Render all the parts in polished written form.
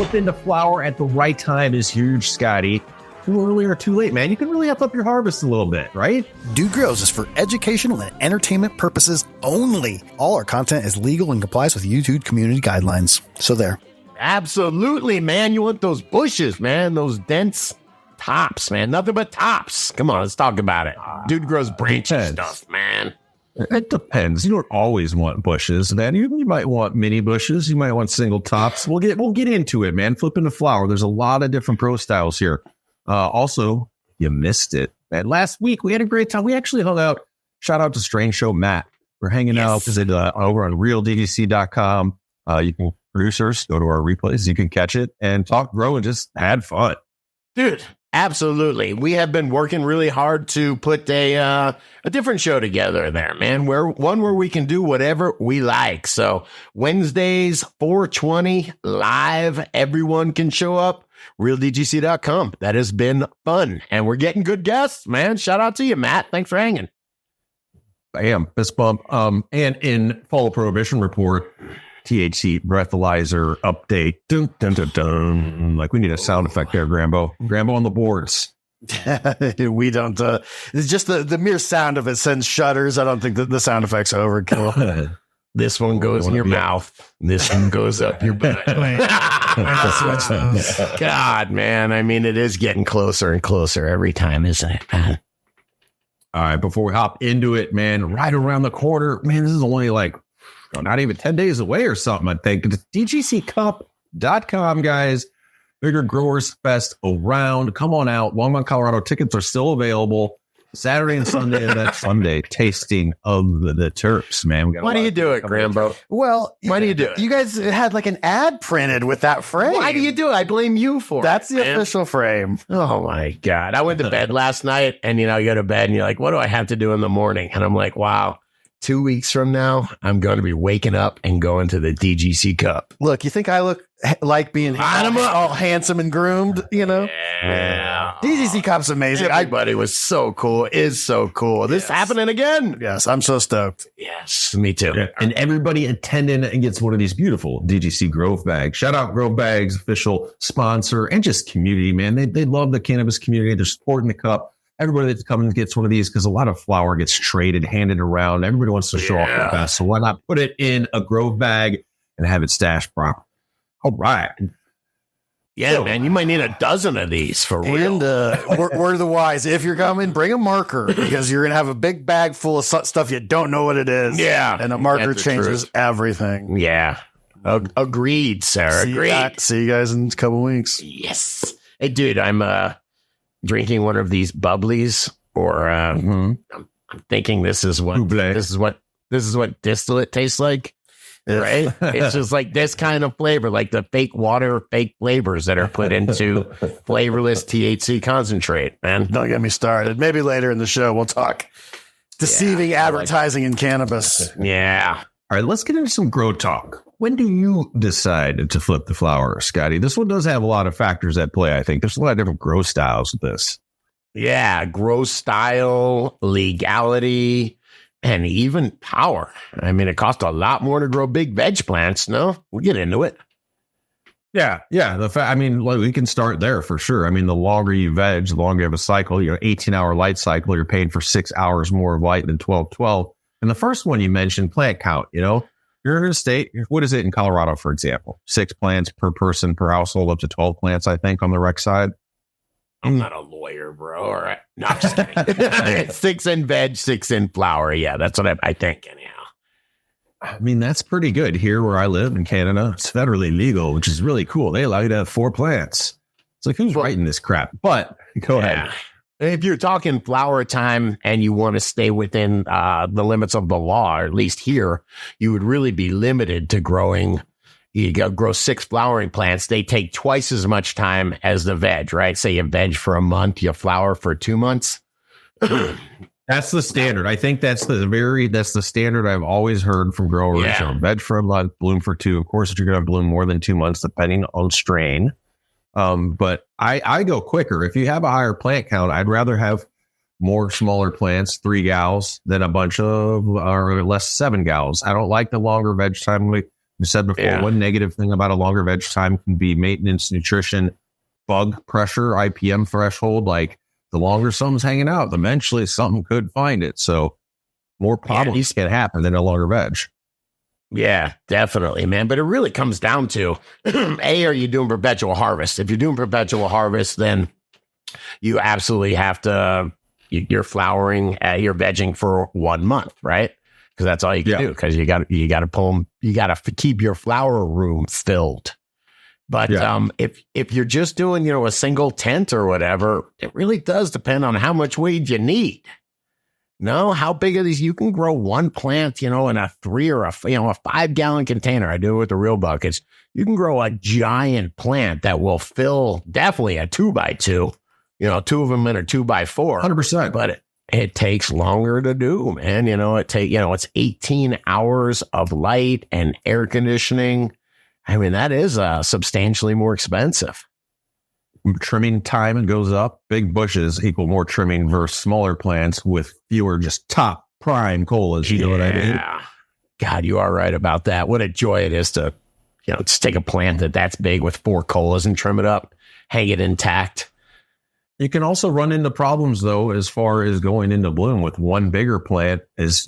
flip into flower at the right time is huge, Scotty. Too early or too late, man. You can really up your harvest a little bit, right? Dude Grows is for educational and entertainment purposes only. All our content is legal and complies with YouTube community guidelines. So there. Absolutely, man. You want those bushes, man. Those dense tops, man. Nothing but tops. Come on, let's talk about it. Dude Grows branches stuff, man. It depends. You don't always want bushes, man. You might want mini bushes. You might want single tops. We'll get into it, man. Flipping the flower. There's a lot of different grow styles here. Also, you missed it, man. Last week we had a great time. We actually hung out. Shout out to Strange Show Matt. We're hanging out over on realdgc.com. You can producers go to our replays. You can catch it and talk, grow, and just had fun, dude. Absolutely. We have been working really hard to put a different show together there, man, where we can do whatever we like. So Wednesdays, 420 live, everyone can show up. RealDGC.com. That has been fun. And we're getting good guests, man. Shout out to you, Matt. Thanks for hanging. Bam, fist bump. And in Follow Prohibition Report, THC breathalyzer update. Dun, dun, dun, dun. Like, we need a sound effect there, Grambo. Grambo on the boards. We don't. It's just the mere sound of it sends shudders. I don't think that the sound effect's overkill. This one goes in your mouth. This one goes up your butt. God, man. I mean, it is getting closer and closer every time, isn't it? All right. Before we hop into it, man, right around the corner, man, this is only like not even 10 days away or something, I think. It's dgccup.com, guys. Bigger Growers Fest around. Come on out. Longmont, Colorado. Tickets are still available. Saturday and Sunday, that Sunday tasting of the terps, man. Why do you do it, Grambo? Well, why do you do it? You guys had like an ad printed with that frame. Why do you do it? I blame you for That's it. That's the official frame. Oh my God. I went to bed last night and, you go to bed and you're like, what do I have to do in the morning? And I'm like, wow. 2 weeks from now, I'm going to be waking up and going to the DGC Cup. Look, you think I look like being all handsome and groomed, Yeah. DGC Cup's amazing. Everybody was so cool, is so cool. This happening again. Yes, I'm so stoked. Yes, me too. Yeah. And everybody attending gets one of these beautiful DGC Grove Bags. Shout out Grove Bags, official sponsor, and just community, man. They love the cannabis community. They're supporting the cup. Everybody that's coming gets one of these because a lot of flower gets traded, handed around. Everybody wants to show off the best. So why not put it in a Grove bag and have it stashed proper? All right. Yeah, man, you might need a dozen of these for real. And word of the wise, if you're coming, bring a marker because you're going to have a big bag full of stuff you don't know what it is. Yeah. And a marker changes everything. Yeah. Agreed, Sarah. Agreed. See you guys in a couple weeks. Yes. Hey, dude, I'm drinking one of these bubblies, or I'm thinking this is what distillate tastes like. Right? It's just like this kind of flavor, like the fake water, fake flavors that are put into flavorless THC concentrate, man. Don't get me started. Maybe later in the show we'll talk deceiving advertising in cannabis. Yeah. All right, let's get into some grow talk. When do you decide to flip the flower, Scotty? This one does have a lot of factors at play, I think. There's a lot of different grow styles with this. Yeah, grow style, legality, and even power. I mean, it costs a lot more to grow big veg plants, no? We'll get into it. Yeah. We can start there for sure. I mean, the longer you veg, the longer you have a cycle, 18-hour light cycle, you're paying for 6 hours more of light than 12-12. And the first one you mentioned, plant count, you're in a state, what is it in Colorado, for example? 6 plants per person per household, up to 12 plants, I think, on the rec side. I'm not a lawyer, bro. All right. No, I'm just kidding. 6 in veg, 6 in flower. Yeah, that's what I think, anyhow. I mean, that's pretty good. Here where I live in Canada, it's federally legal, which is really cool. They allow you to have 4 plants. It's like, who's writing this crap? But go ahead. If you're talking flower time and you want to stay within the limits of the law, or at least here, you would really be limited to growing. You grow 6 flowering plants. They take twice as much time as the veg, right? Say you veg for a month, you flower for 2 months. That's the standard. I think that's the standard I've always heard from growers. Yeah. Veg for a month, bloom for 2. Of course, if you're going to bloom more than 2 months, depending on strain. But I go quicker. If you have a higher plant count, I'd rather have more smaller plants, 3 gals, than a bunch of or less 7 gals. I don't like the longer veg time. You said before, one negative thing about a longer veg time can be maintenance, nutrition, bug pressure, IPM threshold. Like the longer something's hanging out, eventually something could find it. So more problems can happen than a longer veg. Yeah, definitely, man. But it really comes down to, A, are you doing perpetual harvest? If you're doing perpetual harvest, then you absolutely have to, you're flowering, you're vegging for 1 month, right? Because that's all you can do. Because you got to pull them, you got to keep your flower room filled. But if you're just doing, a single tent or whatever, it really does depend on how much weed you need. No, how big are these? You can grow one plant, in a 3 or a 5-gallon container. I do it with the real buckets. You can grow a giant plant that will fill definitely a 2x2, 2 of them in a 2x4. 100%. But it takes longer to do, man. It's 18 hours of light and air conditioning. I mean, that is substantially more expensive. Trimming time goes up. Big bushes equal more trimming versus smaller plants with fewer just top prime colas. You know what I mean? God, you are right about that. What a joy it is to, just take a plant that's big with 4 colas and trim it up, hang it intact. You can also run into problems, though, as far as going into bloom with one bigger plant is,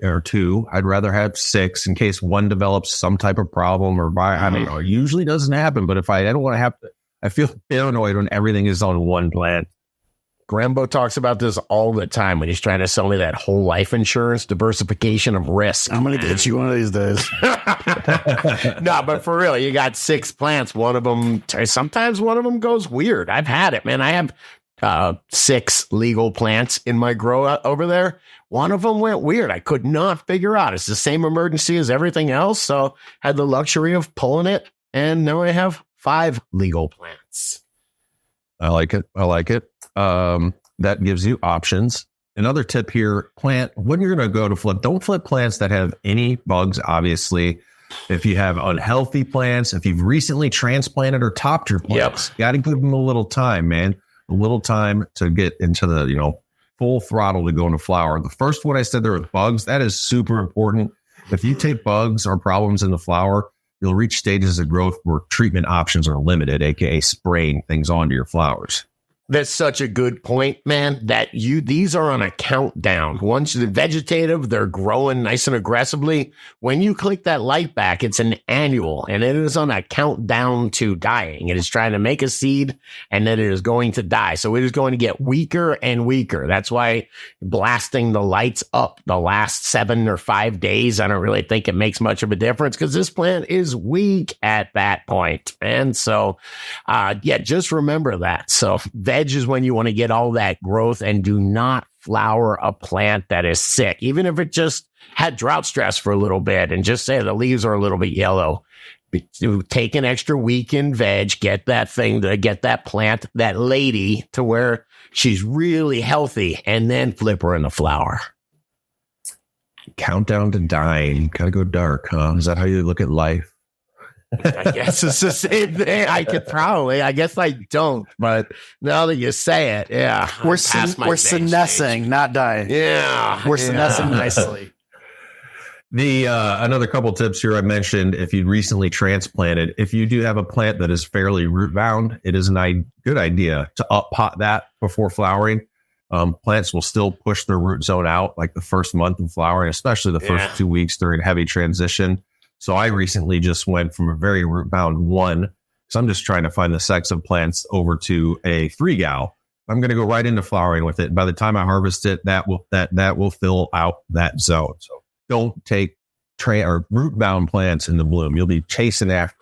or 2. I'd rather have 6 in case one develops some type of problem or I don't know. It usually doesn't happen, but if I don't want to have to, I feel paranoid when everything is on one plant. Grambo talks about this all the time when he's trying to sell me that whole life insurance, diversification of risk. I'm going to get you one of these days. No, but for real, you got 6 plants. Sometimes one of them goes weird. I've had it, man. I have 6 legal plants in my grow over there. One of them went weird. I could not figure out. It's the same emergency as everything else. So had the luxury of pulling it. And now I have 5 legal plants. I like it. That gives you options. Another tip here, when you're going to go to flip, don't flip plants that have any bugs, obviously. If you have unhealthy plants, if you've recently transplanted or topped your plants, got to give them a little time, man. A little time to get into the, full throttle to go into flower. The first one I said there was bugs. That is super important. If you take bugs or problems in the flower, you'll reach stages of growth where treatment options are limited, aka spraying things onto your flowers. That's such a good point, man, that these are on a countdown. Once the vegetative, they're growing nice and aggressively. When you click that light back, it's an annual, and it is on a countdown to dying. It is trying to make a seed, and then it is going to die. So it is going to get weaker and weaker. That's why blasting the lights up the last 7 or 5 days, I don't really think it makes much of a difference because this plant is weak at that point. And so, just remember that. So veg is when you want to get all that growth, and do not flower a plant that is sick, even if it just had drought stress for a little bit, and just say the leaves are a little bit yellow. Take an extra week in veg, get that plant, that lady to where she's really healthy, and then flip her in the flower. Countdown to dying. Gotta go dark, huh? Is that how you look at life? I guess it's the same thing. I guess I don't, but now that you say it, yeah. We're senescing, not dying. Yeah. We're senescing nicely. Another couple tips here I mentioned, if you recently transplanted, if you do have a plant that is fairly root bound, it is a good idea to up pot that before flowering. Plants will still push their root zone out like the first month of flowering, especially the first 2 weeks during heavy transition. So I recently just went from a very root bound 1. So I'm just trying to find the sex of plants over to a 3-gal. I'm going to go right into flowering with it. By the time I harvest it, that will fill out that zone. So don't take root bound plants into bloom. You'll be chasing after.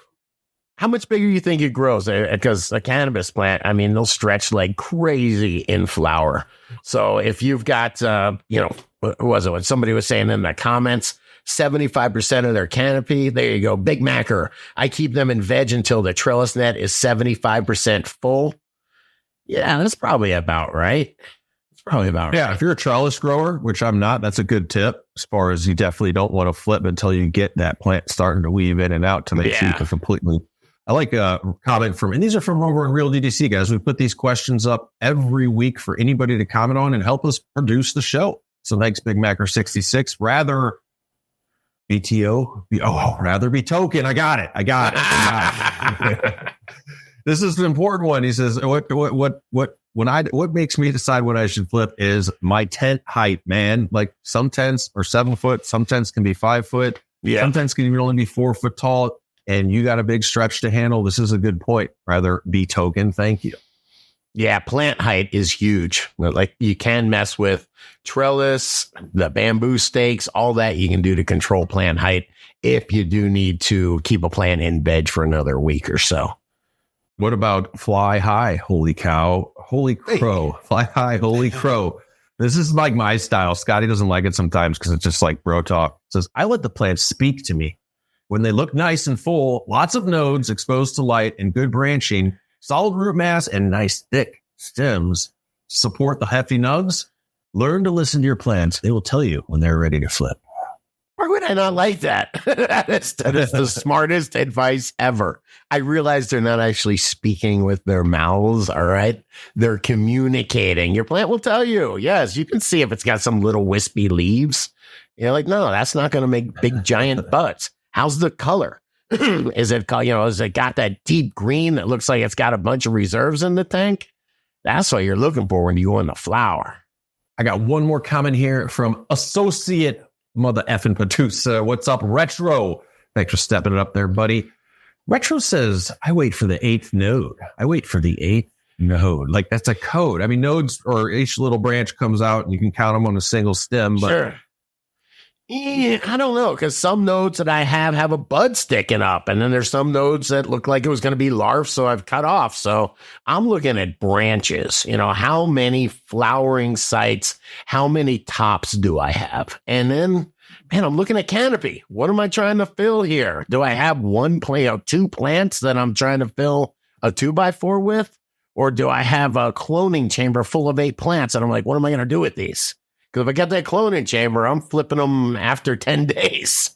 How much bigger do you think it grows? Because a cannabis plant, I mean, they'll stretch like crazy in flower. So if you've got, what was it? When somebody was saying in the comments, 75% of their canopy. There you go. Big Macker. I keep them in veg until the trellis net is 75% full. Yeah, that's probably about right. Yeah, if you're a trellis grower, which I'm not, that's a good tip. As far as you definitely don't want to flip until you get that plant starting to weave in and out to make sure you can completely. I like a comment and these are from over in Real DDC, guys. We put these questions up every week for anybody to comment on and help us produce the show. So thanks, Big Macker 66. Rather BTO. Oh, rather be token. I got it. This is an important one. He says, what makes me decide what I should flip is my tent height, man. Like some tents are 7 foot, some tents can be 5 foot. Yeah. Some tents can even only be 4 foot tall, and you got a big stretch to handle. This is a good point. Rather be token. Thank you. Yeah, plant height is huge. Like you can mess with trellis, the bamboo stakes, all that you can do to control plant height if you do need to keep a plant in bed for another week or so. What about fly high? Holy cow. Holy crow. Fly high. Holy crow. This is like my style. Scotty doesn't like it sometimes because it's just like bro talk. It says, I let the plants speak to me. When they look nice and full, lots of nodes exposed to light and good branching, solid root mass, and nice thick stems support the hefty nugs. Learn to listen to your plants. They will tell you when they're ready to flip. Why would I not like that? That is the smartest advice ever. I realize they're not actually speaking with their mouths, all right? They're communicating. Your plant will tell you. Yes, you can see if it's got some little wispy leaves. You're like, no, that's not going to make big, giant buds. How's the color? Is it got that deep green that looks like it's got a bunch of reserves in the tank? That's what you're looking for when you go in the flower. I got one more comment here from Associate Mother effing Patusa. What's up, Retro? Thanks for stepping it up there, buddy. Retro says, I wait for the 8th node. I wait for the 8th node. Like that's a code. I mean, nodes or each little branch comes out and you can count them on a single stem. But sure. Yeah, I don't know, because some nodes that I have a bud sticking up, and then there's some nodes that look like it was going to be larvae, so I've cut off. So I'm looking at branches. How many flowering sites, how many tops do I have? And then, man, I'm looking at canopy. What am I trying to fill here? Do I have one plant, 2 plants that I'm trying to fill a 2x4 with? Or do I have a cloning chamber full of 8 plants? And I'm like, what am I going to do with these? Because if I got that cloning chamber, I'm flipping them after 10 days.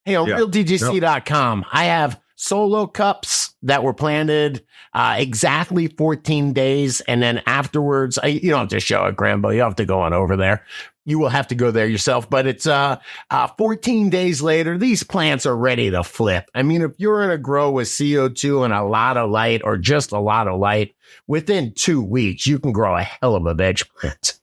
Hey, on realtgc.com, I have solo cups that were planted exactly 14 days. And then afterwards, you don't have to show it, Grambo. You have to go on over there. You will have to go there yourself. But it's 14 days later, these plants are ready to flip. I mean, if you're in a grow with CO2 and a lot of light or just a lot of light, within 2 weeks, you can grow a hell of a veg plant.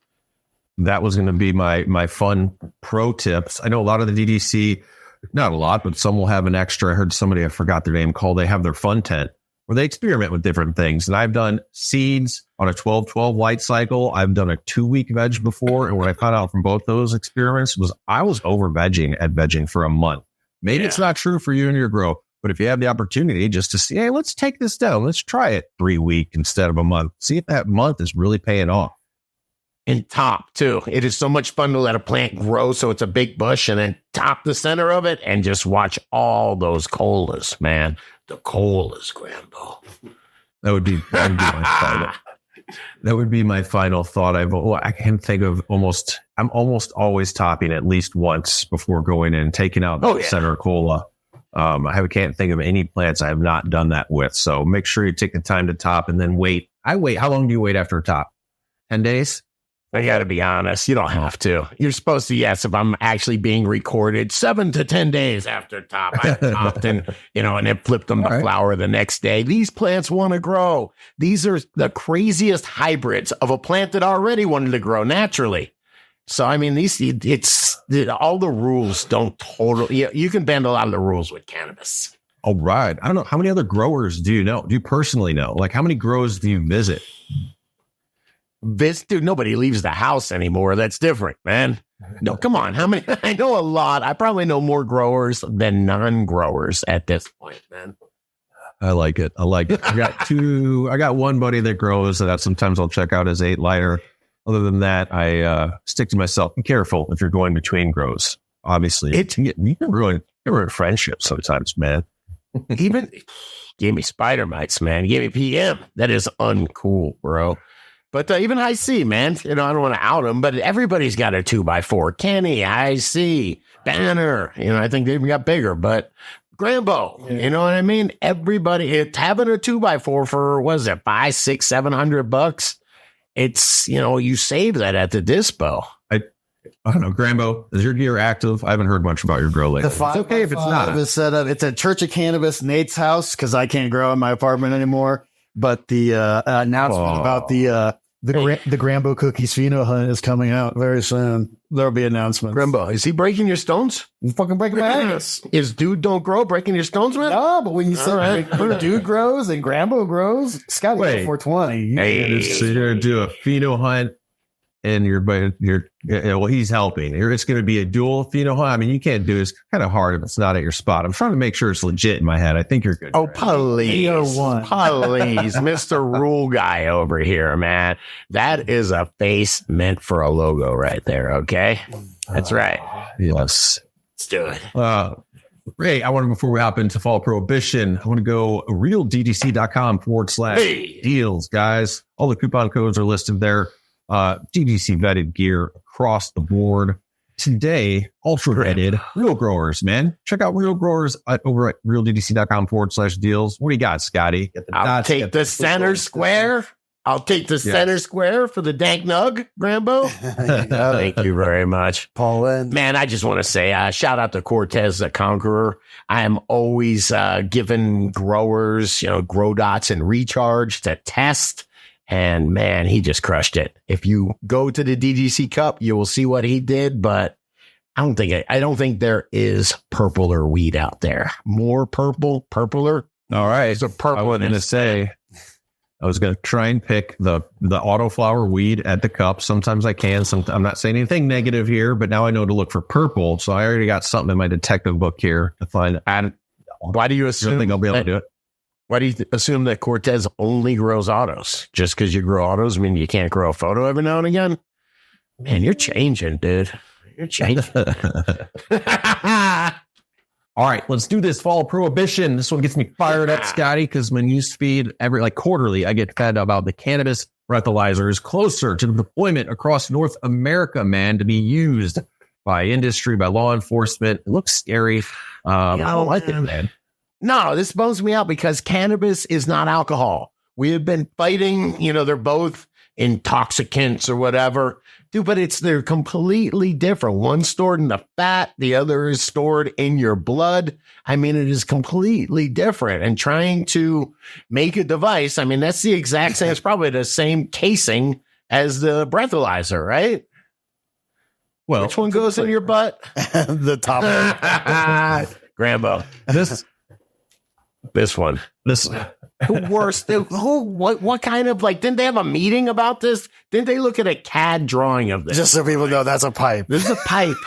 That was going to be my fun pro tips. I know a lot of the DDC, not a lot, but some will have an extra. I heard somebody, I forgot their name, they have their fun tent where they experiment with different things. And I've done seeds on a 12-12 light cycle. I've done a 2-week veg before. And what I found out from both those experiments was I was over vegging for a month. Maybe it's not true for you and your grow, but if you have the opportunity just to see, hey, let's take this down. Let's try it 3 weeks instead of a month. See if that month is really paying off. And top, too. It is so much fun to let a plant grow so it's a big bush and then top the center of it and just watch all those colas, man. The colas, Grambo. That would be my final. That would be my final thought. I can think of I'm almost always topping at least once before going in and taking out the center cola. I can't think of any plants I have not done that with. So make sure you take the time to top and then wait. How long do you wait after a top? 10 days? I got to be honest. You don't have to. You're supposed to, yes, if I'm actually being recorded 7 to 10 days after top, I topped and then flipped them to flower the next day. These plants want to grow. These are the craziest hybrids of a plant that already wanted to grow naturally. So, I mean, all the rules don't totally, you can bend a lot of the rules with cannabis. All right. I don't know. How many other growers do you know? Do you personally know? Like, how many grows do you visit? Dude, nobody leaves the house anymore. That's different, man. No, come on. How many? I know a lot. I probably know more growers than non-growers at this point, man. I like it. I got one buddy that grows that sometimes I'll check out his 8 lighter. Other than that, I stick to myself. Be careful if you're going between grows. Obviously, you can ruin friendships sometimes, man. Even gave me spider mites, man. He gave me PM. That is uncool, bro. But even High C, man, I don't want to out them, but everybody's got a 2x4. Kenny, High C, Banner, I think they even got bigger, but Grambo, you know what I mean? Everybody, it's having a 2x4 for, what is it, $500, $600, $700? It's, you save that at the dispo. I don't know, Grambo, is your gear active? I haven't heard much about your grow lately. The 5 It's okay if it's not. is set up. It's a Church of Cannabis, Nate's house, because I can't grow in my apartment anymore. But the announcement about the Grambo cookies pheno hunt is coming out very soon. There'll be announcements. Grambo, is he breaking your stones? You fucking breaking my ass. Is Dude Don't Grow breaking your stones, man? No, but when you say Dude grows and Grambo grows, Scotty Wait. 420. Hey. So you're going to do a pheno hunt, and well, he's helping. It's going to be a dual pheno hunt. I mean, you can't do it. It's kind of hard if it's not at your spot. I'm trying to make sure it's legit in my head. I think you're good. Oh, please. Please, Mr. Rule Guy over here, man. That is a face meant for a logo right there, okay? That's right. Yes. Let's do it. Ray, before we hop into fall prohibition, I want to go realdtc.com/deals, guys. All the coupon codes are listed there. DDC vetted gear across the board. Today, ultra vetted Real Growers, man. Check out Real Growers over at realdtc.com/deals. What do you got, Scotty? I'll take the center square. I'll take the center square for the dank nug, Grambo. Thank you very much. Paul. Man, I just want to say shout out to Cortez the Conqueror. I am always giving growers, grow dots and recharge to test. And man, he just crushed it. If you go to the DGC Cup, you will see what he did. But I don't think there is purpler weed out there. More purpler. All right. It's a purple. I was going to try and pick the autoflower weed at the cup. Sometimes I can. I'm not saying anything negative here, but now I know to look for purple. So I already got something in my detective book here to find. Why do you assume? I don't think I'll be able to do it. Why do you assume that Cortez only grows autos? Just because you grow autos, I mean, you can't grow a photo every now and again? Man, you're changing, dude. You're changing. All right, let's do this fall prohibition. This one gets me fired up, Scotty, because my news feed quarterly, I get fed about the cannabis breathalyzer is closer to the deployment across North America, man, to be used by industry, by law enforcement. It looks scary. I don't like it, man. No, this bums me out because cannabis is not alcohol. We have been fighting, they're both intoxicants or whatever. Dude, but they're completely different. One's stored in the fat, the other is stored in your blood. I mean, it is completely different. And trying to make a device, I mean, that's the exact same. It's probably the same casing as the breathalyzer, right? Well, which one goes in your butt? The top one. Grambo. This one. Worst. What kind of didn't they have a meeting about this? Didn't they look at a CAD drawing of this? Just so people know that's a pipe. This is a pipe.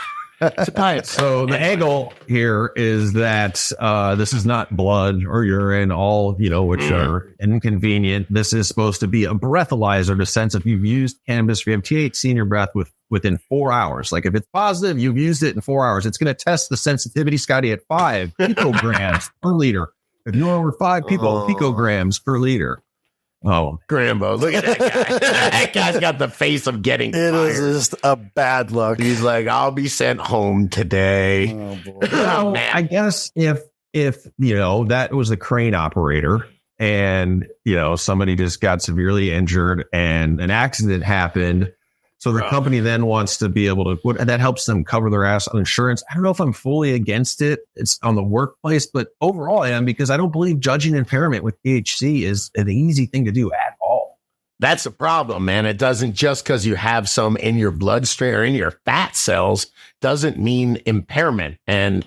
It's a pipe. So the angle here is that this is not blood or urine, all, which are inconvenient. This is supposed to be a breathalyzer, in the sense if you've used cannabis, you have THC in your breath within 4 hours. Like if it's positive, you've used it in 4 hours. It's going to test the sensitivity, Scotty, at 5 picograms per liter. If you're over 5 picograms per liter. Oh, Grambo, look at that guy. That guy's got the face of getting fired. It is just a bad look. He's like, I'll be sent home today. Oh, boy. Well, I guess if that was a crane operator and, somebody just got severely injured and an accident happened, so the company then wants to be able to, and that helps them cover their ass on insurance. I don't know if I'm fully against it. It's on the workplace, but overall I am, because I don't believe judging impairment with THC is an easy thing to do at all. That's the problem, man. It doesn't just because you have some in your bloodstream or in your fat cells doesn't mean impairment. And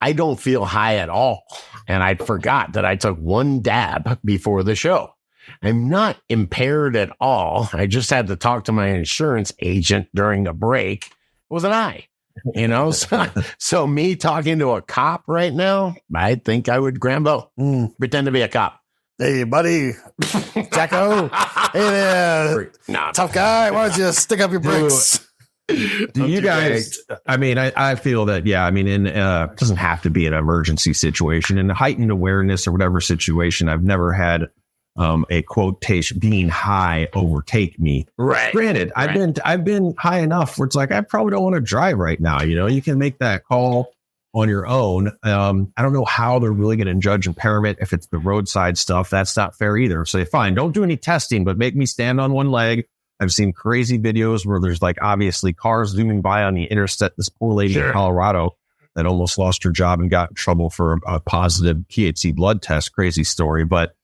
I don't feel high at all. And I forgot that I took one dab before the show. I'm not impaired at all. I just had to talk to my insurance agent during a break. It wasn't I, So me talking to a cop right now, I think I would Grambo, pretend to be a cop. Hey, buddy. Jacko. Hey there. Nah, tough guy. Why don't you stick up your bricks? Do you guys, I feel that, it doesn't have to be an emergency situation. In a heightened awareness or whatever situation, I've never had a quotation being high overtake me. Right. Granted, right. I've been high enough where it's like, I probably don't want to drive right now. You can make that call on your own. I don't know how they're really going to judge impairment if it's the roadside stuff. That's not fair either. So fine, don't do any testing, but make me stand on one leg, I've seen crazy videos where there's like obviously cars zooming by on the interstate. This poor lady in Colorado that almost lost her job and got in trouble for a positive THC blood test. Crazy story. But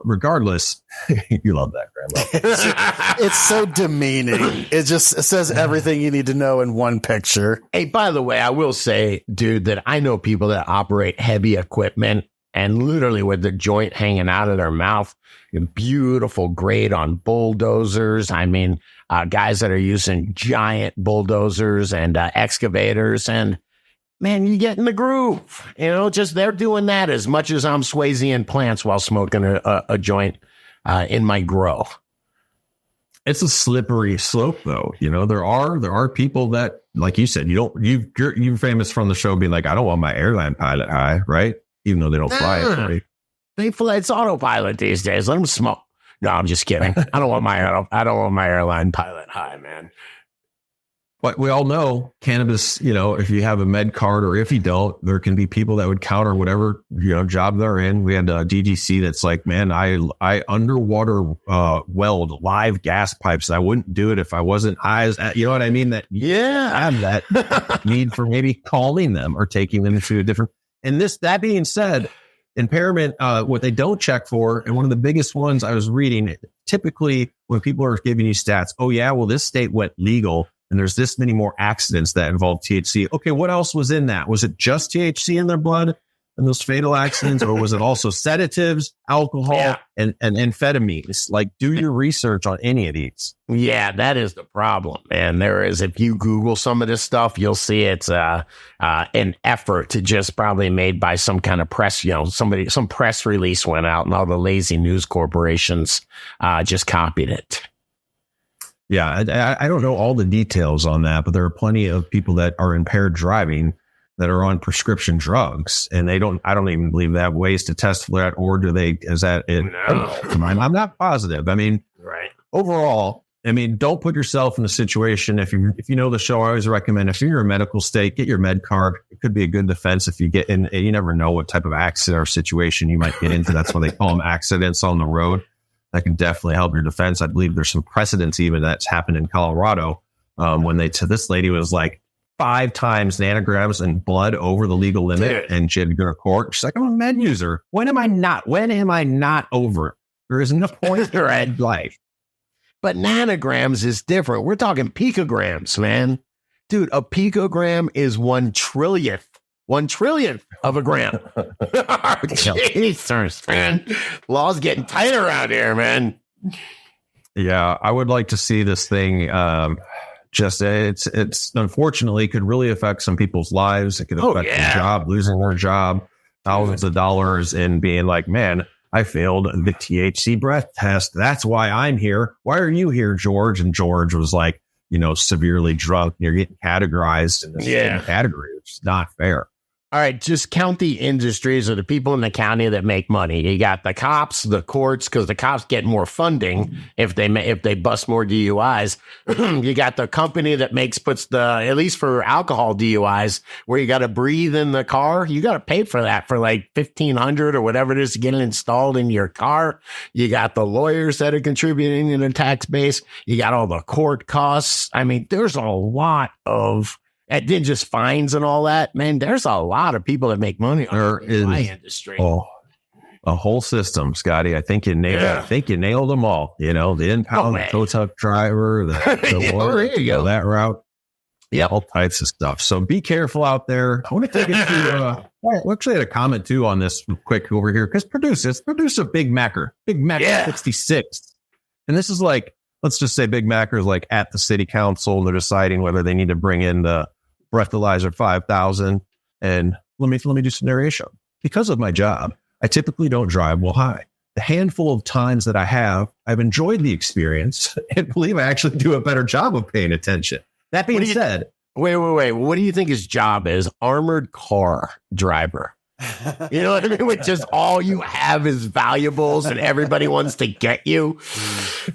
regardless, you love that, Grambo. It's so demeaning. It says everything you need to know in one picture. Hey, by the way, I will say, dude, that I know people that operate heavy equipment and literally with the joint hanging out of their mouth, beautiful grade on bulldozers. I mean, guys that are using giant bulldozers and excavators, and man, you get in the groove. You know, just they're doing that as much as I'm Swayze plants while smoking a joint in my grow. It's a slippery slope, though. You know, there are people that, like you said, you're famous from the show being like, I don't want my airline pilot high, right? Even though they don't fly it. Right? They fly, it's autopilot these days. Let them smoke. No, I'm just kidding. I don't want my airline pilot high, man. But we all know cannabis, you know, if you have a med card or if you don't, there can be people that would counter whatever, you know, job they're in. We had a DGC that's like, man, I underwater weld live gas pipes. I wouldn't do it if I wasn't high as, you know what I mean? That have that need for maybe calling them or taking them to a different. And that being said, impairment, what they don't check for, and one of the biggest ones I was reading, typically when people are giving you stats, oh yeah, well, this state went legal and there's this many more accidents that involve THC. Okay, what else was in that? Was it just THC in their blood and those fatal accidents, or was it also sedatives, alcohol, and amphetamines? Like, do your research on any of these. Yeah, that is the problem. And there is, if you Google some of this stuff, you'll see it's an effort to just probably made by some kind of press, you know, some press release went out and all the lazy news corporations just copied it. Yeah, I don't know all the details on that, but there are plenty of people that are impaired driving that are on prescription drugs, and I don't even believe they have ways to test for that, or do they? Is that it? No. I'm not positive. I mean, right. Overall, I mean, don't put yourself in a situation. If you know the show, I always recommend if you're in a medical state, get your med card. It could be a good defense if you get in. You never know what type of accident or situation you might get into. That's why they call them accidents on the road. That can definitely help your defense. I believe there's some precedents even that's happened in Colorado when this lady was like 5 times nanograms in blood over the legal limit, and she had to go to court. She's like, I'm a med user. When am I not over it? There is no point in life. But nanograms is different. We're talking picograms, man. Dude, a picogram is 1/1,000,000th of a gram. Jesus, man. Law's getting tight around here, man. Yeah, I would like to see this thing. It's unfortunately could really affect some people's lives. It could affect their job, losing their job, thousands of dollars, and being like, man, I failed the THC breath test. That's why I'm here. Why are you here, George? And George was like, you know, severely drunk. You're getting categorized in this category, which is not fair. All right, just count the industries or the people in the county that make money. You got the cops, the courts, because the cops get more funding if they bust more DUIs. You got the company that puts at least for alcohol DUIs, where you got to breathe in the car. You got to pay for that for like $1,500 or whatever it is to get it installed in your car. You got the lawyers that are contributing in the tax base. You got all the court costs. I mean, there's a lot of. And then just fines and all that, man. There's a lot of people that make money on the industry. A whole system, Scotty. I think you nailed them all. You know, the impound, the tow truck driver, the lawyer, there you go. That route. Yeah, all types of stuff. So be careful out there. I want to take it to. We actually had a comment too on this quick over here because producer Big Macker 66, and this is like, let's just say Big Macker is like at the city council and they're deciding whether they need to bring in the breathalyzer 5,000. And let me do some narration. Because of my job, I typically don't drive while high. The handful of times that I have, I've enjoyed the experience and believe I actually do a better job of paying attention. That being said, wait. What do you think his job is? Armored car driver. You know what I mean? With just all you have is valuables and everybody wants to get you.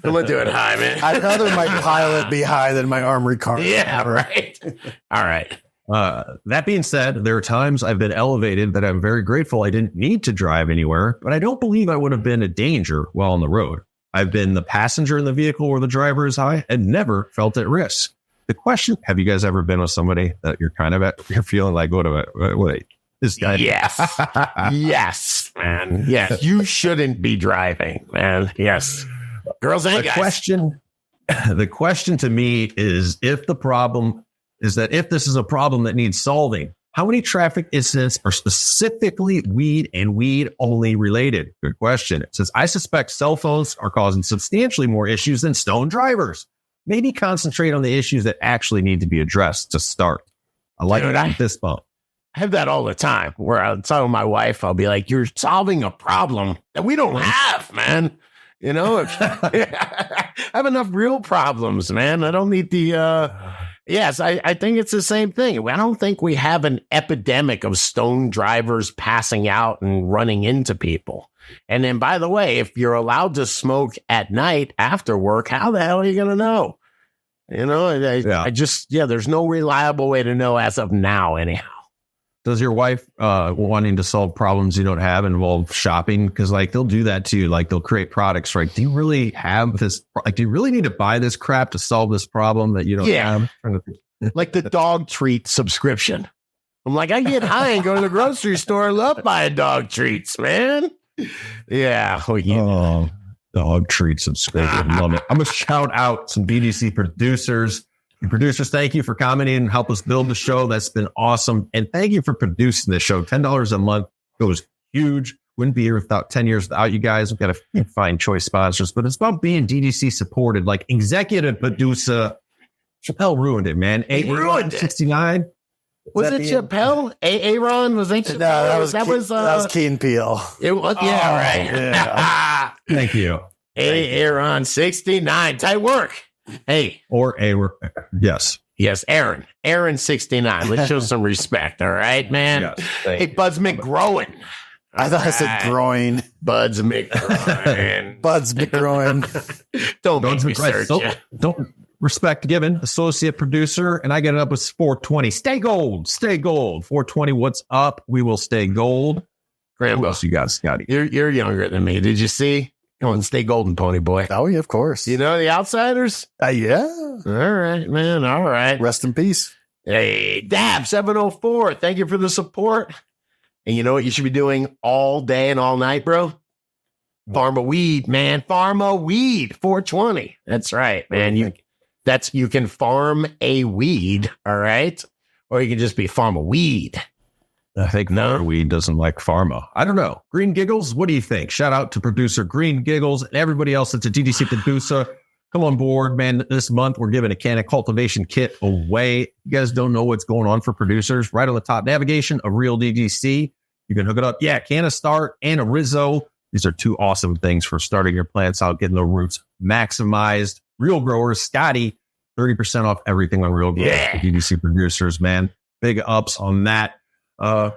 I'm gonna do it high, man. I'd rather my pilot be high than my armored car. Yeah, right. All right. That being said, there are times I've been elevated that I'm very grateful I didn't need to drive anywhere, but I don't believe I would have been a danger while on the road. I've been the passenger in the vehicle where the driver is high and never felt at risk. The question, have you guys ever been with somebody that you're kind of you're feeling like, what this guy? Yes. Yes, man. Yes. You shouldn't be driving, man. Yes. Girls and guys. The question to me is if this is a problem that needs solving, how many traffic incidents are specifically weed and weed only related? Good question. It says, I suspect cell phones are causing substantially more issues than stoned drivers. Maybe concentrate on the issues that actually need to be addressed to start. I like this bump. I have that all the time where I'll tell my wife, I'll be like, you're solving a problem that we don't have, man. You know, I have enough real problems, man. I don't need the, yes, I think it's the same thing. I don't think we have an epidemic of stoned drivers passing out and running into people. And then, by the way, if you're allowed to smoke at night after work, how the hell are you going to know? You know, there's no reliable way to know as of now, anyhow. Does your wife wanting to solve problems you don't have involve shopping? Because like they'll do that too. Like they'll create products, right? Do you really have this? Like, do you really need to buy this crap to solve this problem that you don't have? Like the dog treat subscription. I'm like, I get high and go to the grocery store. I love buying dog treats, man. Yeah. Dog treat subscription. Love it. I'm going to shout out some BDC producers. Producers, thank you for commenting and help us build the show. That's been awesome. And thank you for producing this show. $10 a month goes huge. Wouldn't be here without 10 years without you guys. We've got to find choice sponsors, but it's about being DDC supported. Like executive producer, Chappelle ruined it, man. Ruined it. 69. Was it Chappelle? Aaron? Was it Chappelle? No, that was Key and Peele. It was, right. Yeah. Thank you. Aaron 69. Tight work. Hey. Or yes. Yes, Aaron 69. Let's show some respect, all right, man? Yes, hey, Buds McGroin. I thought I said groin. Buds McGroin. Buds McGroin. Don't make me search you. Don't respect given. Associate producer, and I get it up with 420. Stay gold. 420, what's up? We will stay gold. Grambo. What else you got, Scotty? You're younger than me. Did you see? Come on, stay golden, pony boy. Oh, yeah, of course. You know the Outsiders? Yeah. All right, man. All right. Rest in peace. Hey, Dab 704. Thank you for the support. And you know what you should be doing all day and all night, bro? Pharma weed, man. Pharma weed. 420. That's right, man. You can farm a weed, all right? Or you can just be pharma weed. I think weed doesn't like pharma. I don't know. Green Giggles, what do you think? Shout out to producer Green Giggles and everybody else that's a DDC producer. Come on board, man. This month, we're giving a can of cultivation kit away. You guys don't know what's going on for producers. Right on the top, navigation of Real DDC. You can hook it up. Yeah, can of start and a Rizzo. These are two awesome things for starting your plants out, getting the roots maximized. Real growers, Scotty, 30% off everything on Real Growers for DDC producers, man. Big ups on that.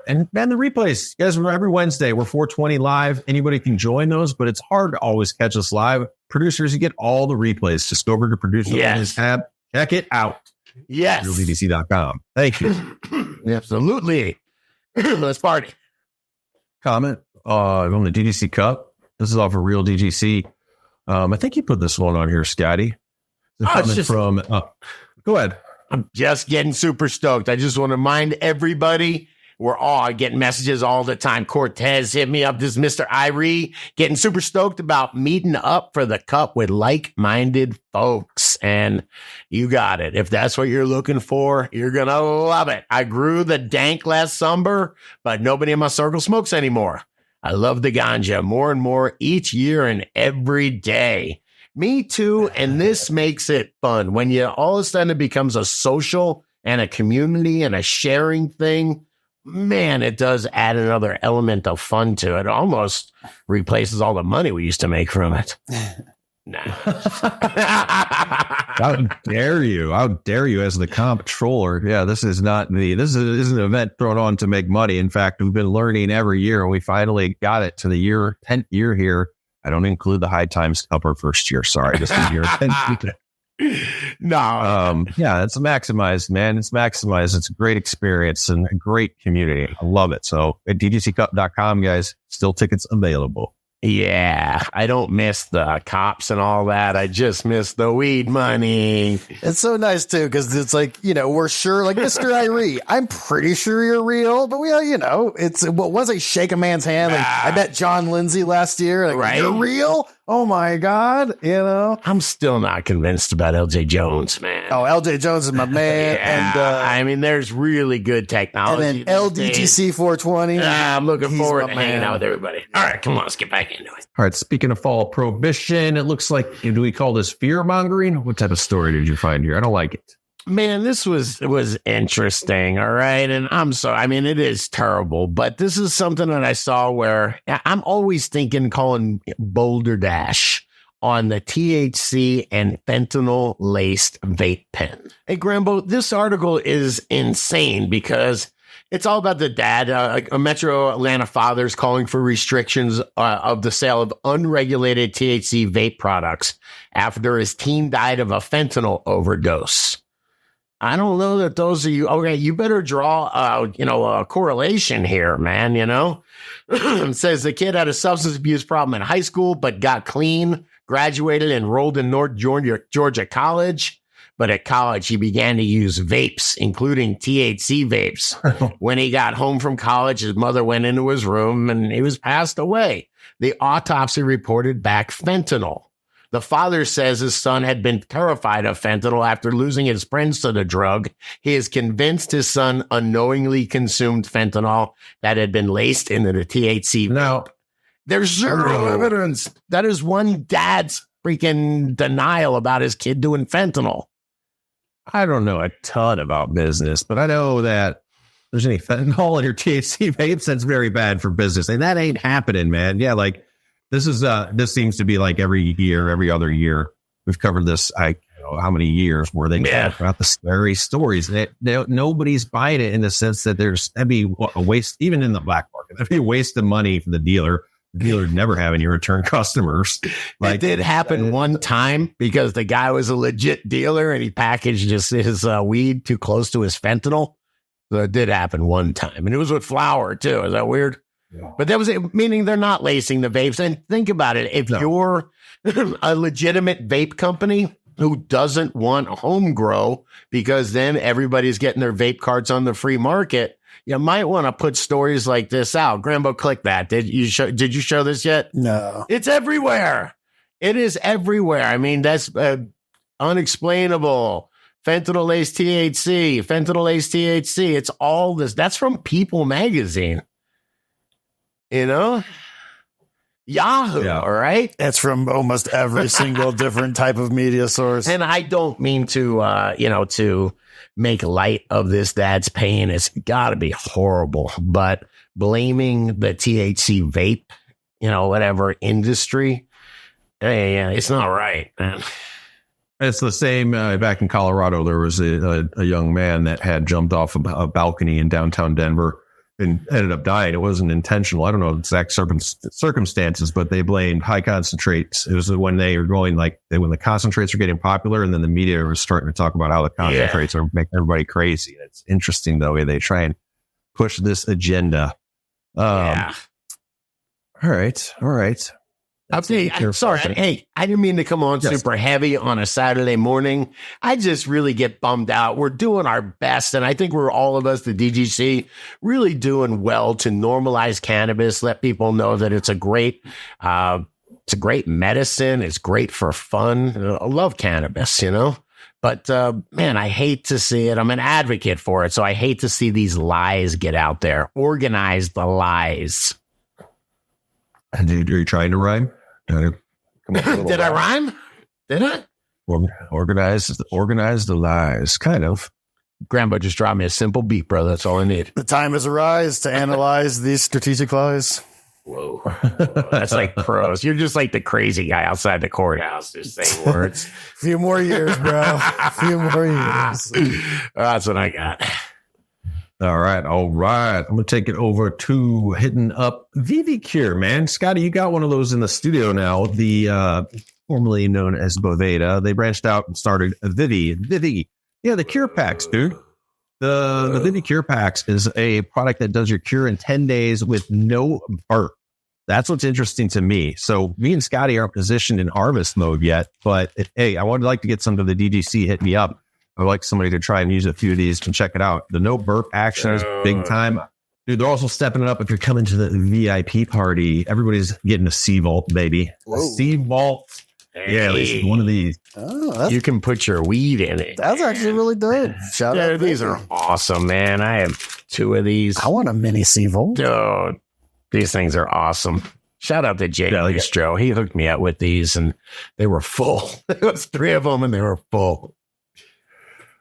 And man, the replays, guys, every Wednesday, we're 420 live. Anybody can join those, but it's hard to always catch us live. Producers, you get all the replays. Just go over to Producers tab. Check it out. Yes. RealDDC.com. Thank you. Absolutely. Let's party. Comment on the DDC Cup. This is off of Real DDC. I think you put this one on here, Scotty. Go ahead. I'm just getting super stoked. I just want to remind everybody, we're all getting messages all the time. Cortez hit me up. This Mr. Irie getting super stoked about meeting up for the cup with like-minded folks. And you got it. If that's what you're looking for, you're going to love it. I grew the dank last summer, but nobody in my circle smokes anymore. I love the ganja more and more each year and every day. Me too. And this makes it fun. When you all of a sudden it becomes a social and a community and a sharing thing, man, it does add another element of fun to it. Almost replaces all the money we used to make from it. Nah. How dare you? How dare you as the comptroller? Yeah, this is an event thrown on to make money. In fact, we've been learning every year, and we finally got it to the 10th year here. I don't include the High Times Cup our first year. Sorry, just the year 10th. No. Yeah, it's maximized, man. It's maximized. It's a great experience and a great community. I love it. So at ddccup.com, guys, still tickets available. Yeah, I don't miss the cops and all that. I just miss the weed money. It's so nice too, because it's like, we're sure, like Mr. Irie, I'm pretty sure you're real, but it's once I shake a man's hand, like I bet John Lindsay last year, like, right? You're real? Oh my God, I'm still not convinced about LJ Jones, man. Oh, LJ Jones is my man. Yeah, And there's really good technology. and then LDTC 420. I'm looking He's forward my to hanging man. out with everybody. All right, come on, let's get back into it. All right. Speaking of fall prohibition, it looks like, do we call this fear-mongering? What type of story did you find here? I don't like it. Man, this was interesting, all right? And I'm sorry, I mean, it is terrible, but this is something that I saw where I'm always calling Boulder Dash on the THC and fentanyl-laced vape pen. Hey, Grambo, this article is insane because it's all about the dad, a Metro Atlanta father's calling for restrictions of the sale of unregulated THC vape products after his teen died of a fentanyl overdose. I don't know that those are you. Okay, you better draw, a correlation here, man. It says the kid had a substance abuse problem in high school, but got clean, graduated, enrolled in North Georgia College. But at college, he began to use vapes, including THC vapes. When he got home from college, his mother went into his room and he was passed away. The autopsy reported back fentanyl. The father says his son had been terrified of fentanyl after losing his friends to the drug. He is convinced his son unknowingly consumed fentanyl that had been laced into the THC. Now, there's zero evidence. That is one dad's freaking denial about his kid doing fentanyl. I don't know a ton about business, but I know that there's any fentanyl in your THC vapes. That's very bad for business. And that ain't happening, man. Yeah, like this seems to be like every year, every other year. We've covered this, I don't know how many years where they talk about the scary stories. Nobody's buying it in the sense that that'd be a waste, even in the black market. That'd be a waste of money for the dealer. The dealer never have any return customers. It did happen one time because the guy was a legit dealer and he packaged his weed too close to his fentanyl. So it did happen one time. And it was with flour too. Is that weird? Yeah. But that was it, meaning they're not lacing the vapes. And think about it. If you're a legitimate vape company who doesn't want home grow because then everybody's getting their vape carts on the free market, you might want to put stories like this out. Grambo, click that. Did you show this yet? No. It's everywhere. It is everywhere. I mean, that's unexplainable. Fentanyl-laced THC, fentanyl-laced THC. It's all this. That's from People magazine. Yahoo, all right? It's from almost every single different type of media source. And I don't mean to, to make light of this dad's pain. It's got to be horrible. But blaming the THC vape, whatever industry, it's not right, man. It's the same back in Colorado. There was a young man that had jumped off a balcony in downtown Denver and ended up dying. It wasn't intentional. I don't know the exact circumstances, but they blamed high concentrates. It was when they were going when the concentrates were getting popular, and then the media was starting to talk about how the concentrates are making everybody crazy. It's interesting the way they try and push this agenda. All right. I'm sorry. Hey, I didn't mean to come on super heavy on a Saturday morning. I just really get bummed out. We're doing our best, and I think we're all of us, the DGC, really doing well to normalize cannabis. Let people know that it's a great medicine. It's great for fun. I love cannabis, But man, I hate to see it. I'm an advocate for it, so I hate to see these lies get out there. Organize the lies. Are you trying to rhyme? Did I rhyme? Did I? Organize the lies, kind of. Grambo, just drop me a simple beat, bro. That's all I need. The time has arisen to analyze these strategic lies. Whoa. That's like pros. You're just like the crazy guy outside the courthouse just saying words. Few more years, bro. A few more years. That's what I got. All right. I'm going to take it over to hitting up VV Cure, man. Scotty, you got one of those in the studio now, the formerly known as Boveda. They branched out and started Vivi. Yeah, the Cure Packs, dude. The Vivi Cure Packs is a product that does your cure in 10 days with no burp. That's what's interesting to me. So me and Scotty aren't positioned in harvest mode yet, but hey, I would like to get some to the DGC. Hit me up. I'd like somebody to try and use a few of these and check it out. The no burp action is big time. Dude, they're also stepping it up if you're coming to the VIP party. Everybody's getting a C-Vault, baby. A C-Vault. Hey. Yeah, at least one of these. Oh, You can put your weed in it. that's actually really dope. Shout out. These are awesome, man. I have 2 of these. I want a mini C-Volt. Dude, these things are awesome. Shout out to Jay Bistro. He hooked me up with these, and they were full. There was 3 of them, and they were full.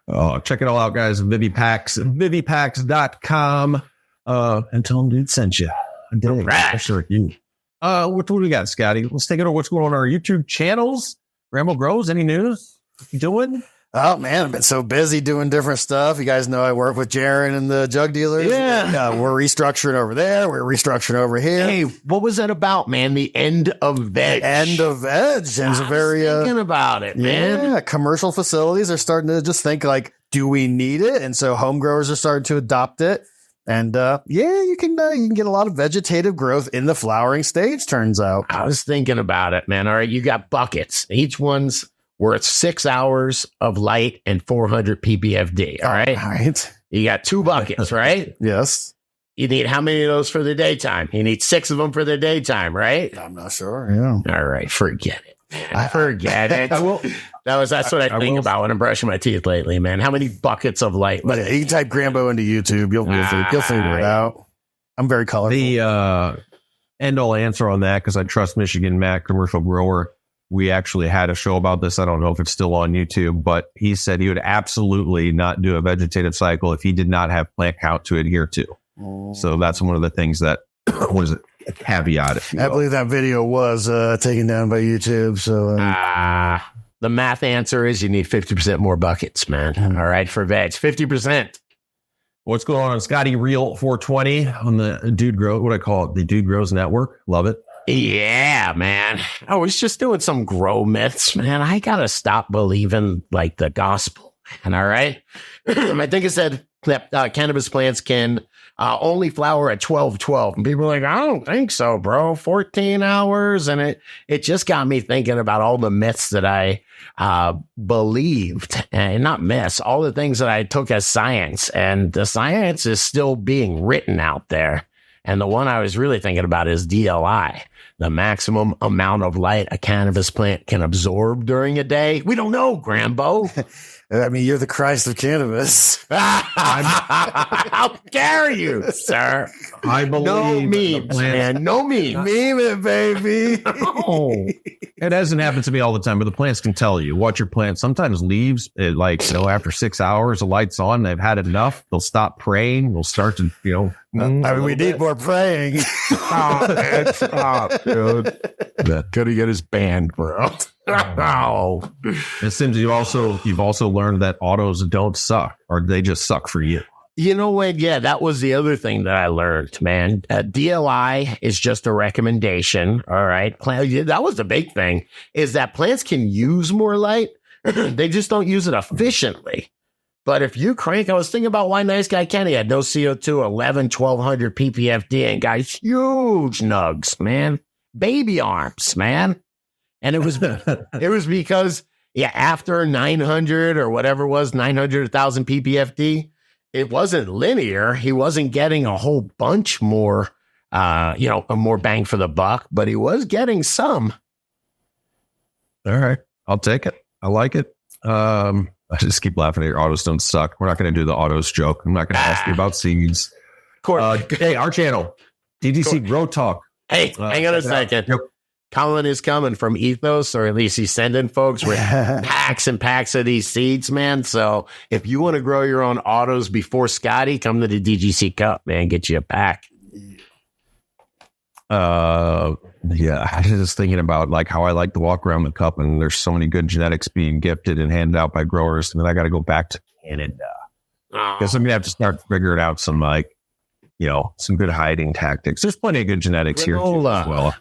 Oh, check it all out, guys. Vivipacks, vivipacks.com. And tell them dude sent you. I did. Right. Sure you. What do we got, Scotty? Let's take it over. What's going on our YouTube channels? Grambo Grows, any news? What you doing? Oh man, I've been so busy doing different stuff. You guys know I work with Jaron and the drug dealers. Yeah. We're restructuring over there. We're restructuring over here. Hey, what was that about, man? The end of veg. End of veg. And it's a very thinking about it, man. Yeah, commercial facilities are starting to just think like, do we need it? And so home growers are starting to adopt it. And you can get a lot of vegetative growth in the flowering stage, turns out. I was thinking about it, man. All right, you got buckets. Each one's worth 6 hours of light and 400 ppfd. All right. All right. You got 2 buckets, right? Yes. You need how many of those for the daytime? You need 6 of them for the daytime, right? I'm not sure. Yeah. All right, forget it. Man. Forget it. That's what I think about when I'm brushing my teeth lately, man. How many buckets of light? But you can type Grambo into YouTube. You'll figure it out. I'm very colorful. The end all answer on that, because I trust Michigan Matt, commercial grower. We actually had a show about this. I don't know if it's still on YouTube, but he said he would absolutely not do a vegetative cycle if he did not have plant count to adhere to. So that's one of the things that was a caveat. If you will. I believe that video was taken down by YouTube. So the math answer is you need 50% more buckets, man. All right, for veg, 50%. What's going on? Scotty Real 420 on the Dude Grow. What do I call it? The Dude Grows Network. Love it. Yeah, man. I was just doing some grow myths, man. I gotta stop believing like the gospel. And all right, I think it said that cannabis plants can only flower at 12:12, and people are like, I don't think so, bro. 14 hours, and it just got me thinking about all the myths that I believed, and not myths, all the things that I took as science, and the science is still being written out there. And the one I was really thinking about is DLI, the maximum amount of light a cannabis plant can absorb during a day. We don't know, Grambo. I mean, you're the Christ of cannabis. How dare you, sir? I believe No memes, man. No memes. Meme it, baby. Oh, it hasn't happened to me all the time, but the plants can tell you. Watch your plant. Sometimes leaves, after 6 hours, the light's on. They've had enough. They'll stop praying. They'll start to, I mean, we need more praying. Stop, dude. Gotta get his band, bro. Oh. It seems you've also learned that autos don't suck, or they just suck for you. You know what? Yeah, that was the other thing that I learned, man. DLI is just a recommendation. All right. That was the big thing, is that plants can use more light. They just don't use it efficiently. But if you crank, I was thinking about why Nice Guy Kenny had no CO2, 1200 ppfd, and got huge nugs, man. Baby arms, man. And it was because, after 900 or whatever it was, 900, 1,000 ppfd, it wasn't linear. He wasn't getting a whole bunch more, more bang for the buck, but he was getting some. All right. I'll take it. I like it. I just keep laughing at your autos don't suck. We're not going to do the autos joke. I'm not going to ask you about seeds. Hey, our channel, DGC Grow Talk. Hey, hang on a second. Yep. Colin is coming from Ethos, or at least he's sending folks with packs and packs of these seeds, man. So if you want to grow your own autos before Scotty, come to the DGC Cup, man. Get you a pack. I was just thinking about like how I like to walk around the cup, and there's so many good genetics being gifted and handed out by growers. And then I got to go back to Canada. Guess I'm gonna have to start figuring out some some good hiding tactics. There's plenty of good genetics here too, as well.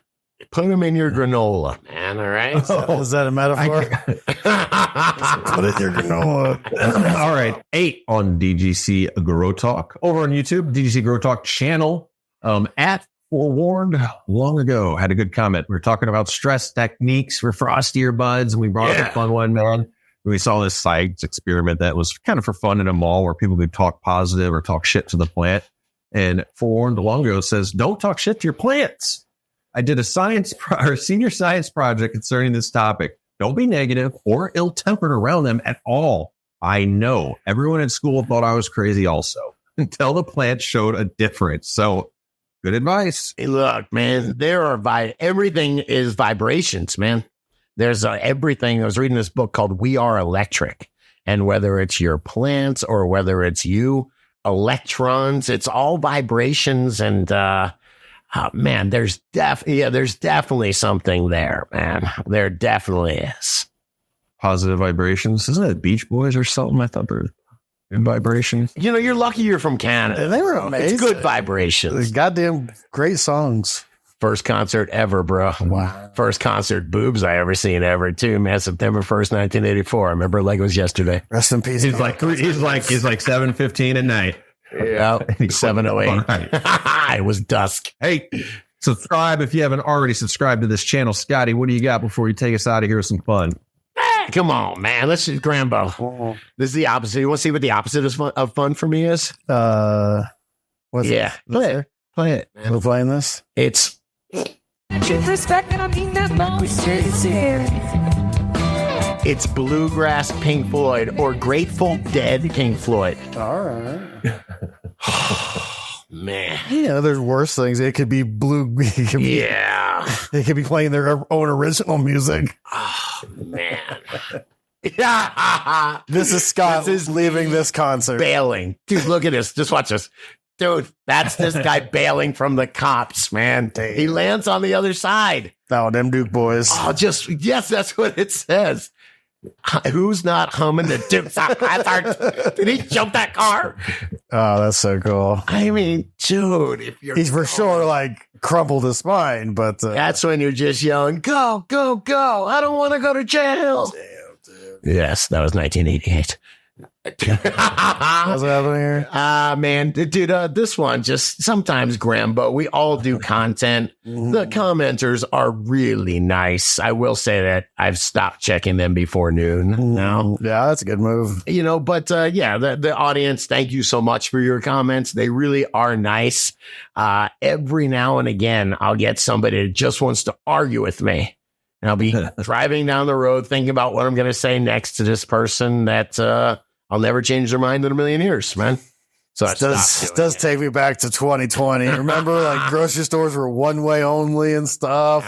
Put them in your granola, man. All right. Is that a metaphor? Put it in your granola. All right. 8 on DGC Grow Talk over on YouTube, DGC Grow Talk channel. At forewarned long ago had a good comment. We were talking about stress techniques for frosty earbuds, and we brought up a fun one, man. We saw this science experiment that was kind of for fun in a mall where people could talk positive or talk shit to the plant. And forewarned long ago says, don't talk shit to your plants. I did a senior science project concerning this topic. Don't be negative or ill-tempered around them at all. I know everyone at school thought I was crazy also until the plant showed a difference. So good advice. Hey, look, man, everything is vibrations, man. There's everything. I was reading this book called We Are Electric. And whether it's your plants or whether it's you, electrons, it's all vibrations. And, man, there's definitely something there, man. There definitely is. Positive vibrations. Isn't it Beach Boys or something? I thought they were good vibrations. You know, you're lucky you're from Canada. They were amazing. It's good vibrations. Goddamn great songs. First concert ever, bro. Wow. First concert boobs I ever seen ever, too, man. September 1st, 1984. I remember it like it was yesterday. Rest in peace. He's like 7:15 at night. Yeah, 7:08. Right. It was dusk. Hey, subscribe if you haven't already subscribed to this channel. Scotty, what do you got before you take us out of here with some fun? Come on, man. Let's just Grambo. This is the opposite. You want to see what the opposite of fun for me is? What's yeah. it? Play it, man. We're playing this? It's It's bluegrass Pink Floyd or Grateful Dead Pink Floyd. All right. Man. Yeah, there's worse things. It could be Yeah. They could be playing their own original music. Oh, man. Yeah. This is Scott leaving this concert. Bailing. Dude, look at this. Just watch this. Dude, that's this guy bailing from the cops, man. He lands on the other side. Oh, them Duke boys. Oh, yes, that's what it says. Who's not humming the Dukes of Hazzard? Did he jump that car? Oh, that's so cool. I mean, dude, if you're he's for sure like crumpled his spine, but that's when you're just yelling, "Go, go, go! I don't want to go to jail." Damn, dude. Yes, that was 1988. What's happening here? Man, dude, this one just sometimes Grambo. We all do content. The commenters are really nice. I will say that I've stopped checking them before noon now. Yeah, that's a good move. You know, but yeah, the audience, thank you so much for your comments. They really are nice. Every now and again, I'll get somebody that just wants to argue with me. And I'll be driving down the road thinking about what I'm going to say next to this person that I'll never change their mind in a million years, man. So it does take me back to 2020. Remember, like grocery stores were one way only and stuff.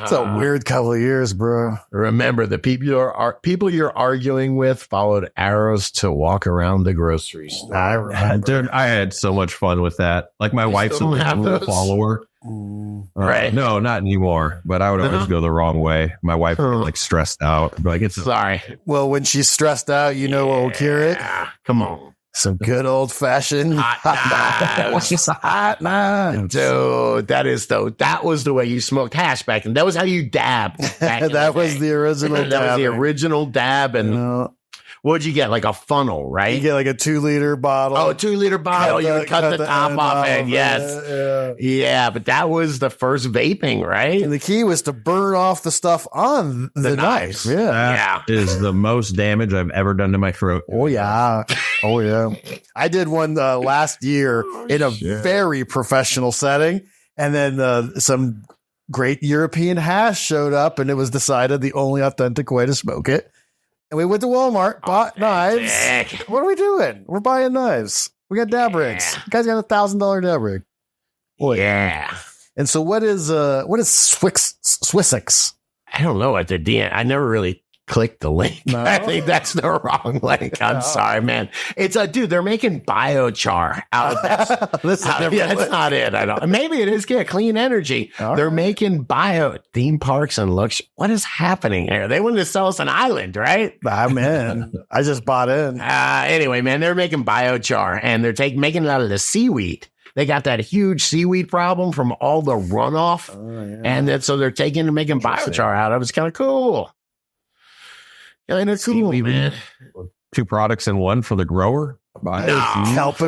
It's a weird couple of years, bro. Remember, the people you're arguing with followed arrows to walk around the grocery store. I remember. Dude, I had so much fun with that. Like my wife's a follower. Right? No, not anymore. But I would always go the wrong way. My wife would get like stressed out. Like it's sorry. Well, when she's stressed out, you know what will cure it? Come on. Some good old fashioned hot What's just a hot knife? Dude, that was the way you smoked hash back then. That was how you dabbed. That was the original dab. That was the original dab. And what'd you get? Like a funnel, right? You get like a 2-liter bottle. Oh, a 2-liter bottle. You would cut the top off it. Yes. Yeah, but that was the first vaping, right? And the key was to burn off the stuff on the knife. Yeah. That is the most damage I've ever done to my throat. Oh, yeah. Oh, yeah. I did one last year in a very professional setting. And then some great European hash showed up, and it was decided the only authentic way to smoke it. And we went to Walmart, bought knives. What are we doing? We're buying knives. We got dab rigs. You guys got $1,000 dab rig. Boy. Yeah. And so what is Swissix? I don't know at the DM. I never really clicked the link. No? I think that's the wrong link. I'm sorry, man. It's dude, they're making biochar out of this. Yeah, that's not it. I don't. Maybe it is. Yeah, clean energy. They're making theme parks and luxury. What is happening here? They wanted to sell us an island, right? I'm in. I just bought in. Anyway, man, they're making biochar and they're making it out of the seaweed. They got that huge seaweed problem from all the runoff, and so they're making biochar out of it. It's kind of cool. Yeah, and it's cool, man. 2 products in one for the grower. Kelp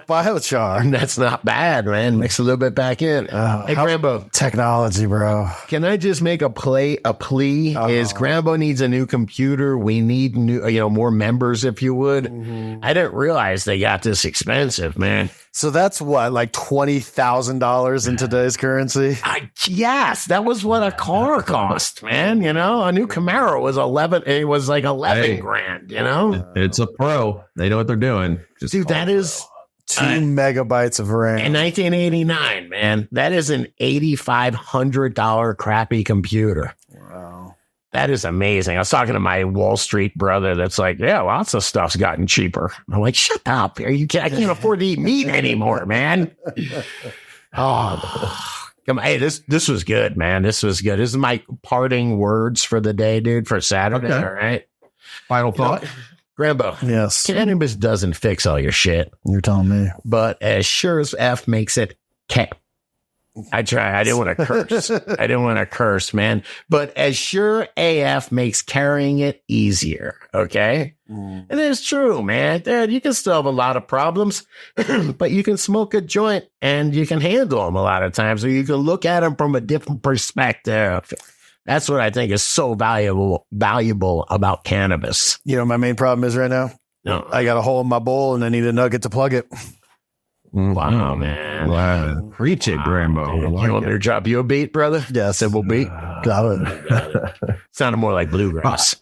biochar. That's not bad, man. Mix a little bit back in. Hey, Grambo. Technology, bro. Can I just make a plea? Is Grambo needs a new computer. We need more members, if you would. Mm-hmm. I didn't realize they got this expensive, man. So that's what, like $20,000 in today's currency? Yes, that was what a car cost, man. A new Camaro was 11. It was like 11 grand, It's a pro. They know what they're doing. Dude, that is 2 megabytes of RAM. In 1989, man. That is an $8,500 crappy computer. Wow. That is amazing. I was talking to my Wall Street brother that's like, yeah, lots of stuff's gotten cheaper. I'm like, shut up. I can't afford to eat meat anymore, man. Oh, come on. Hey, this was good, man. This was good. This is my parting words for the day, dude, for Saturday. Okay. All right. Final thought. Grambo. Yes. Cannabis doesn't fix all your shit. You're telling me. But as sure as F makes it I didn't want to curse. Man. But as sure AF makes carrying it easier. Okay. And it's true, man. Dude, you can still have a lot of problems, but you can smoke a joint and you can handle them a lot of times, or you can look at them from a different perspective. That's what I think is so valuable about cannabis. You know what my main problem is right now? No. I got a hole in my bowl and I need a nugget to plug it. Wow, man. Wow. Preach it, Grambo. You want me to drop you a beat, brother? Yeah, Simple beat. Got it. Sounded more like bluegrass.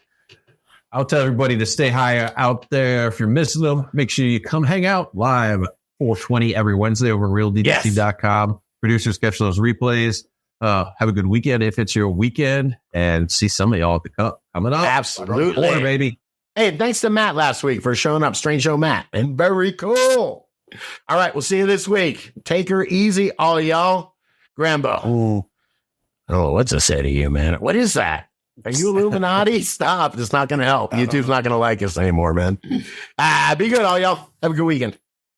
I'll tell everybody to stay high out there. If you're missing them, make sure you come hang out live 420 every Wednesday over realdtc.com. Producers catch those replays. Have a good weekend if it's your weekend, and see some of y'all at the cup coming up. Absolutely. Corner, baby. Hey, thanks to Matt last week for showing up. Strange Show Matt. And very cool. All right, we'll see you this week. Take her easy, all y'all. Grambo. Ooh. Oh, what's I say to you, man? What is that? Are you Illuminati? Stop. It's not going to help. YouTube's not going to like us anymore, man. Be good, all y'all. Have a good weekend.